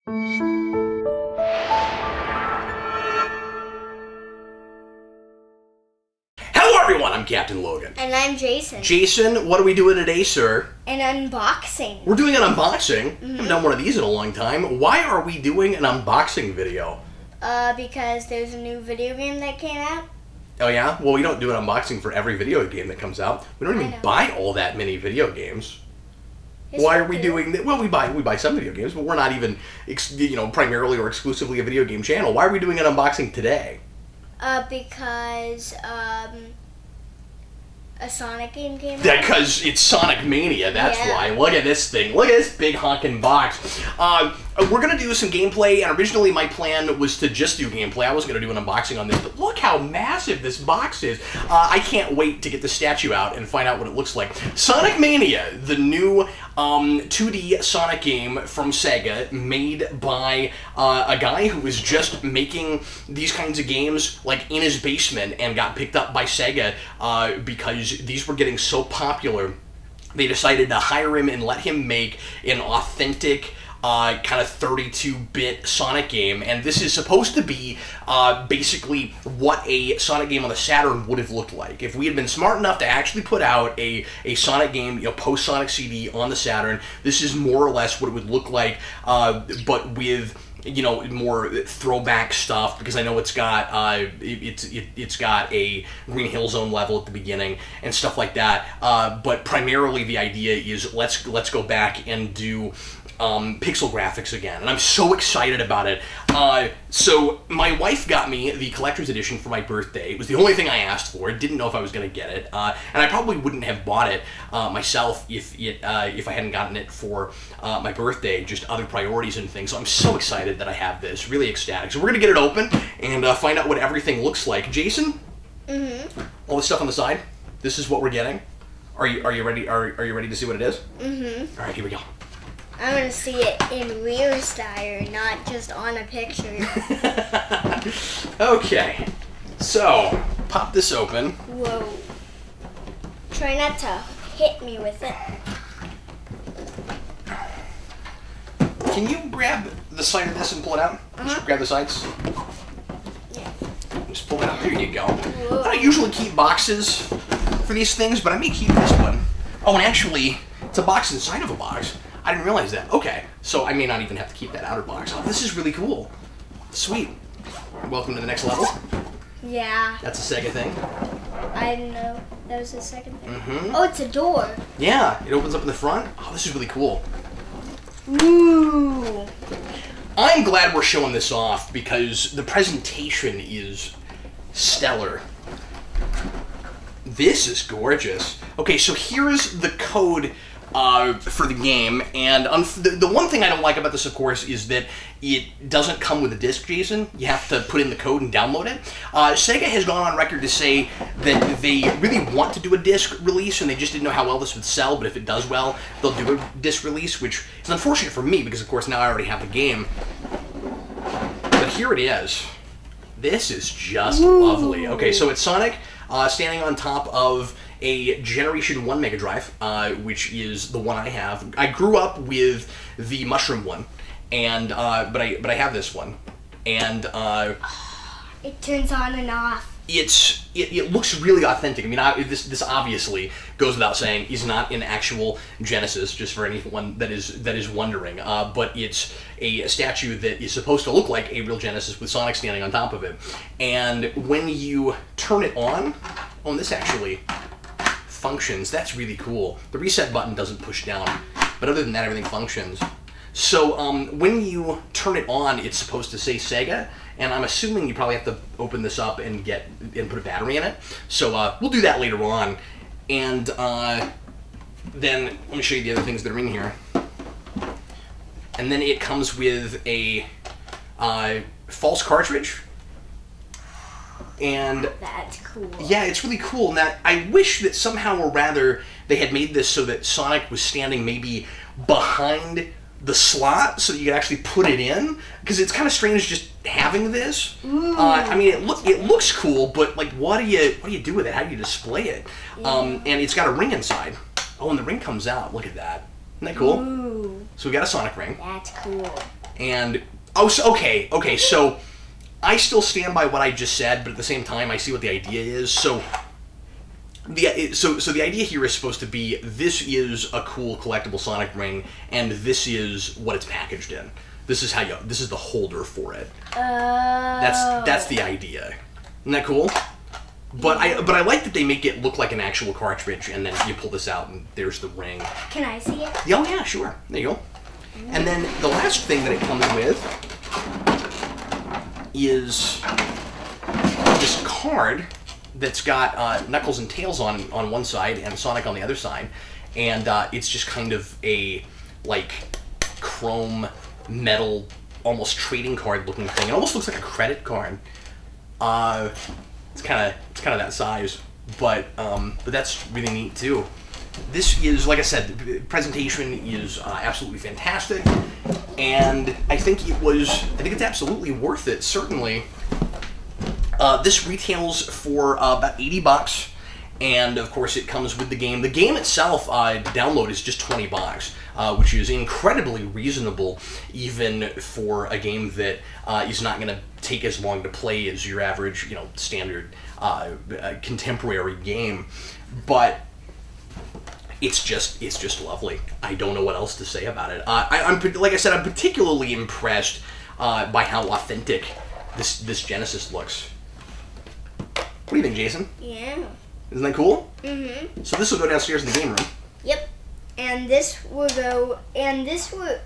Hello everyone, I'm Captain Logan. And I'm Jayson. Jayson, what are we doing today, sir? An unboxing. We're doing an unboxing. Haven't done one of these in a long time. Why are we doing an unboxing video? Because there's a new video game that came out. Oh yeah? Well, we don't do an unboxing for every video game that comes out. We don't even buy all that many video games. Yes, Why are we doing that? Well, we buy some video games, but we're not even, primarily or exclusively a video game channel. Why are we doing an unboxing today? Because a Sonic game came out. Because it's Sonic Mania, that's why. Look at this thing. Look at this big honking box. We're going to do some gameplay, and originally my plan was to just do gameplay. I was going to do an unboxing on this, but look how massive this box is. I can't wait to get the statue out and find out what it looks like. Sonic Mania, the new 2D Sonic game from Sega, made by a guy who was just making these kinds of games like in his basement and got picked up by Sega because these were getting so popular. They decided to hire him and let him make an authentic kind of 32-bit Sonic game, and this is supposed to be basically what a Sonic game on the Saturn would have looked like. If we had been smart enough to actually put out a Sonic game, post-Sonic CD on the Saturn, this is more or less what it would look like, but with more throwback stuff, because I know it's got it's got a Green Hill Zone level at the beginning and stuff like that. But primarily the idea is let's go back and do pixel graphics again, and I'm so excited about it. So my wife got me the collector's edition for my birthday. It was the only thing I asked for. Didn't know if I was going to get it, and I probably wouldn't have bought it myself if I hadn't gotten it for my birthday. Just other priorities and things. So I'm so excited that I have this. Really ecstatic. So we're gonna get it open and find out what everything looks like. Jayson, all the stuff on the side. This is what we're getting. Are you ready? Are you ready to see what it is? All right, here we go. I'm gonna see it in real style, not just on a picture. Okay, so pop this open. Whoa. Try not to hit me with it. Can you grab the side of this and pull it out? Just grab the sides. Yeah. Just pull it out. There you go. Whoa. I don't usually keep boxes for these things, but I may keep this one. Oh, and actually, it's a box inside of a box. I didn't realize that. Okay, so I may not even have to keep that outer box. Oh, this is really cool. Sweet. Welcome to the next level. Yeah. That's a Sega thing. I didn't know that was the second thing. Oh, it's a door. Yeah, it opens up in the front. Oh, this is really cool. Ooh. I'm glad we're showing this off because the presentation is stellar. This is gorgeous. Okay, so here's the code for the game, and the one thing I don't like about this, of course, is that it doesn't come with a disc, Jayson. You have to put in the code and download it. Sega has gone on record to say that they really want to do a disc release, and they just didn't know how well this would sell, but if it does well, they'll do a disc release, which is unfortunate for me, because of course now I already have the game. But here it is. This is just lovely. Okay, so it's Sonic standing on top of a Generation 1 Mega Drive, which is the one I have. I grew up with the Mushroom one, and but I have this one, and it turns on and off. It looks really authentic. I mean, this obviously goes without saying is not an actual Genesis, just for anyone that is wondering. But it's a statue that is supposed to look like a real Genesis with Sonic standing on top of it. And when you turn it on, and this actually functions. That's really cool. The reset button doesn't push down, but other than that, everything functions. So when you turn it on, it's supposed to say Sega, and I'm assuming you probably have to open this up and put a battery in it. So we'll do that later on, and then let me show you the other things that are in here. And then it comes with a false cartridge. And that's cool. Yeah, it's really cool. Now, I wish that somehow or rather they had made this so that Sonic was standing maybe behind the slot so that you could actually put it in, because it's kind of strange just having this. I mean, it looks cool, but like, what do you do with it? How do you display it? And it's got a ring inside. Oh, and the ring comes out. Look at that. Isn't that cool? Ooh. So we got a Sonic ring. That's cool. And okay, so I still stand by what I just said, but at the same time, I see what the idea is. So the idea here is supposed to be, this is a cool collectible Sonic ring, and this is what it's packaged in. This is this is the holder for it. That's the idea. Isn't that cool? But I like that they make it look like an actual cartridge, and then you pull this out, and there's the ring. Can I see it? Oh yeah, sure. There you go. And then the last thing that it comes with is this card that's got Knuckles and Tails on one side and Sonic on the other side, and it's just kind of a like chrome metal, almost trading card looking thing. It almost looks like a credit card. It's kind of that size, but that's really neat too. This is, like I said, the presentation is absolutely fantastic, and I think it's absolutely worth it. Certainly, this retails for about 80 bucks, and of course it comes with the game. The game itself, download, is just 20 bucks, which is incredibly reasonable, even for a game that is not going to take as long to play as your average, standard contemporary game. But it's just lovely. I don't know what else to say about it. Like I said, I'm particularly impressed by how authentic this Genesis looks. What do you think, Jason? Yeah. Isn't that cool? Mm-hmm. So this will go downstairs in the game room. Yep. And this will go. And this would.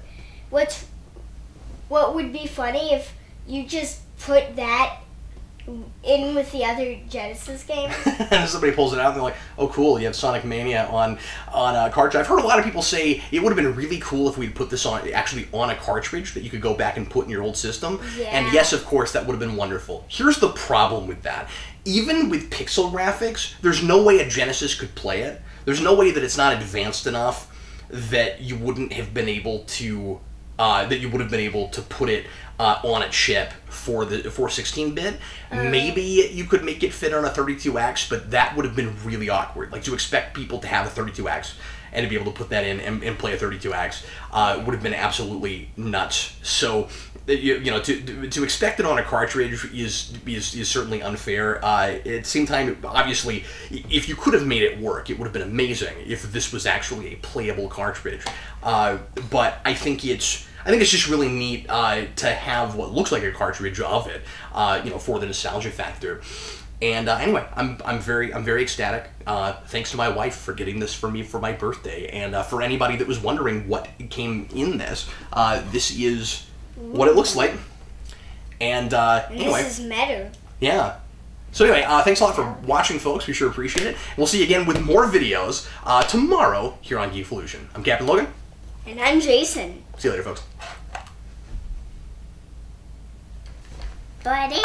What would be funny if you just put that in with the other Genesis games. And somebody pulls it out and they're like, oh cool, you have Sonic Mania on a cartridge. I've heard a lot of people say it would have been really cool if we'd put this actually on a cartridge that you could go back and put in your old system. Yeah. And yes, of course, that would have been wonderful. Here's the problem with that. Even with pixel graphics, there's no way a Genesis could play it. There's no way that it's not advanced enough that you wouldn't have been able to put it on a chip for the 16-bit. Maybe you could make it fit on a 32X, but that would have been really awkward. Like, to expect people to have a 32X and to be able to put that in and play a 32X would have been absolutely nuts. So, to expect it on a cartridge is certainly unfair. At the same time, obviously, if you could have made it work, it would have been amazing if this was actually a playable cartridge. But I think it's just really neat to have what looks like a cartridge of it, for the nostalgia factor. And anyway, I'm very ecstatic. Thanks to my wife for getting this for me for my birthday. And for anybody that was wondering what came in this, this is what it looks like. And anyway, this is metal. Yeah. So anyway, thanks a lot for watching, folks. We sure appreciate it. We'll see you again with more videos tomorrow here on Geekvolution. I'm Captain Logan. And I'm Jayson. See you later, folks. Buddy!